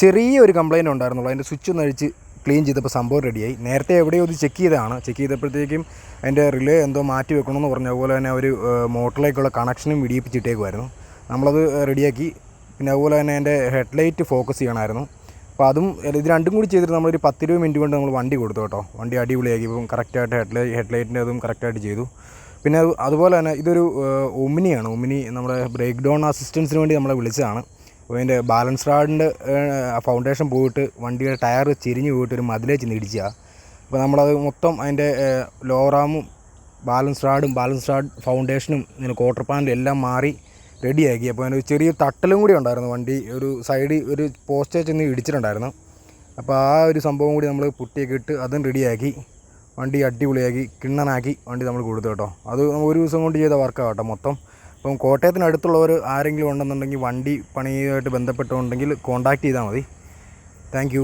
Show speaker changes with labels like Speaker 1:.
Speaker 1: ചെറിയൊരു കംപ്ലയിൻറ്റ് ഉണ്ടായിരുന്നുള്ളൂ. അതിൻ്റെ സ്വിച്ച് ഒന്ന് അഴിച്ച് ക്ലീൻ ചെയ്തപ്പോൾ സംഭവം റെഡിയായി. നേരത്തെ എവിടെയോ ഇത് ചെക്ക് ചെയ്തപ്പോഴത്തേക്കും അതിൻ്റെ റിലേ എന്തോ മാറ്റി വെക്കണമെന്ന് പറഞ്ഞു. അതുപോലെ തന്നെ ഒരു മോട്ടറിലേക്കുള്ള കണക്ഷനും വിടിയിപ്പിച്ചിട്ടേക്കുമായിരുന്നു. നമ്മളത് റെഡിയാക്കി. പിന്നെ അതുപോലെ തന്നെ എൻ്റെ ഹെഡ്ലൈറ്റ് ഫോക്കസ് ചെയ്യണമായിരുന്നു. അപ്പോൾ അതും ഇത് രണ്ടും കൂടി ചെയ്തിട്ട് നമ്മളൊരു 10-20 മിനിറ്റ് കൊണ്ട് നമ്മൾ വണ്ടി കൊടുത്തു കേട്ടോ. വണ്ടി അടിപൊളിയാക്കി. ഇപ്പം കറക്റ്റായിട്ട് ഹെഡ്ലൈറ്റിൻ്റെ അതും കറക്റ്റായിട്ട് ചെയ്തു. പിന്നെ അതുപോലെ തന്നെ ഇതൊരു ഒമിനിയാണ്. ഒമിനി നമ്മുടെ ബ്രേക്ക് ഡൗൺ അസിസ്റ്റൻസിന് വേണ്ടി നമ്മളെ വിളിച്ചതാണ്. അപ്പോൾ അതിൻ്റെ ബാലൻസ് റാഡിൻ്റെ ഫൗണ്ടേഷൻ പോയിട്ട് വണ്ടിയുടെ ടയർ ചിരിഞ്ഞ് പോയിട്ട് ഒരു മതിലേ ചെന്ന് ഇടിച്ചാൽ. അപ്പോൾ നമ്മളത് മൊത്തം അതിൻ്റെ ലോറാമും ബാലൻസ് റാഡ് ഫൗണ്ടേഷനും ഇങ്ങനെ ക്വാർട്ടർ പാനലും എല്ലാം മാറി റെഡിയാക്കി. അപ്പോൾ അതിന് ചെറിയ തട്ടലും കൂടി ഉണ്ടായിരുന്നു. വണ്ടി ഒരു സൈഡിൽ ഒരു പോസ്റ്റേ ചെന്ന് ഇടിച്ചിട്ടുണ്ടായിരുന്നു. അപ്പോൾ ആ ഒരു സംഭവം കൂടി നമ്മൾ പുട്ടിയൊക്കെ ഇട്ട് അതും റെഡിയാക്കി വണ്ടി അടിപൊളിയാക്കി കിണ്ണനാക്കി വണ്ടി നമ്മൾ കൊടുത്തു കേട്ടോ. അത് ഒരു ദിവസം കൊണ്ട് ചെയ്ത വർക്കാണ് കേട്ടോ മൊത്തം. അപ്പം കോട്ടയത്തിനടുത്തുള്ളവർ ആരെങ്കിലും ഉണ്ടെന്നുണ്ടെങ്കിൽ വണ്ടി പണിയുമായിട്ട് ബന്ധപ്പെട്ടുണ്ടെങ്കിൽ കോൺടാക്റ്റ് ചെയ്താൽ മതി. താങ്ക്